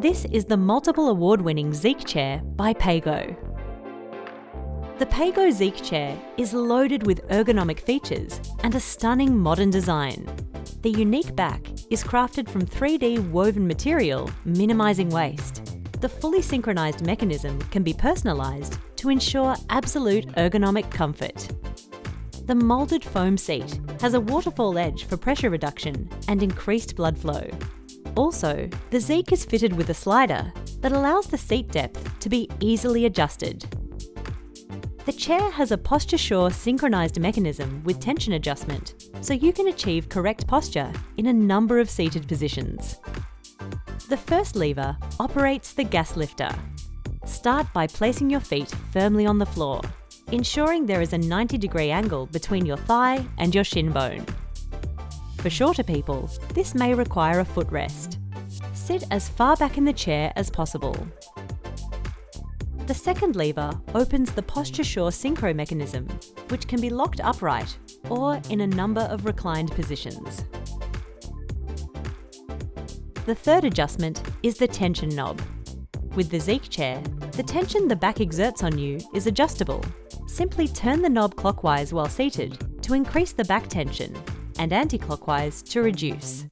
This is the multiple award-winning Zeke Chair by Pago. The Pago Zeke Chair is loaded with ergonomic features and a stunning modern design. The unique back is crafted from 3D woven material, minimising waste. The fully synchronised mechanism can be personalised to ensure absolute ergonomic comfort. The moulded foam seat has a waterfall edge for pressure reduction and increased blood flow. Also, the Zeke is fitted with a slider that allows the seat depth to be easily adjusted. The chair has a Posturesure synchronised mechanism with tension adjustment, so you can achieve correct posture in a number of seated positions. The first lever operates the gas lifter. Start by placing your feet firmly on the floor, ensuring there is a 90-degree angle between your thigh and your shin bone. For shorter people, this may require a footrest. Sit as far back in the chair as possible. The second lever opens the Posturesure synchro mechanism, which can be locked upright or in a number of reclined positions. The third adjustment is the tension knob. With the Zeke chair, the tension the back exerts on you is adjustable. Simply turn the knob clockwise while seated to increase the back tension and anti-clockwise to reduce.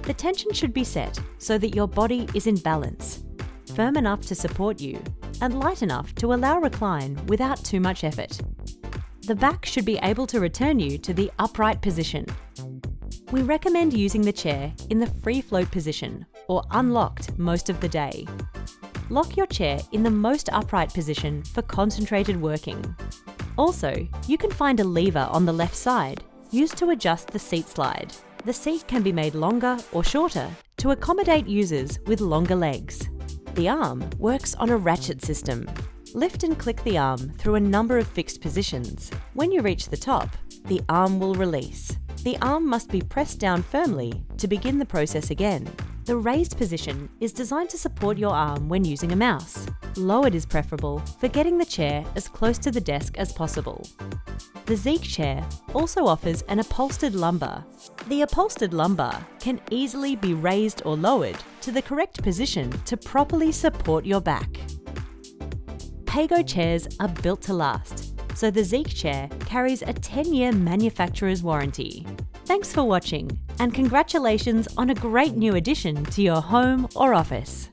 The tension should be set so that your body is in balance, firm enough to support you and light enough to allow recline without too much effort. The back should be able to return you to the upright position. We recommend using the chair in the free float position or unlocked most of the day. Lock your chair in the most upright position for concentrated working. Also, you can find a lever on the left side used to adjust the seat slide. The seat can be made longer or shorter to accommodate users with longer legs. The arm works on a ratchet system. Lift and click the arm through a number of fixed positions. When you reach the top, the arm will release. The arm must be pressed down firmly to begin the process again. The raised position is designed to support your arm when using a mouse. Lowered is preferable for getting the chair as close to the desk as possible. The Zeke chair also offers an upholstered lumbar. The upholstered lumbar can easily be raised or lowered to the correct position to properly support your back. Pago chairs are built to last, so the Zeke chair carries a 10-year manufacturer's warranty. Thanks for watching, and congratulations on a great new addition to your home or office.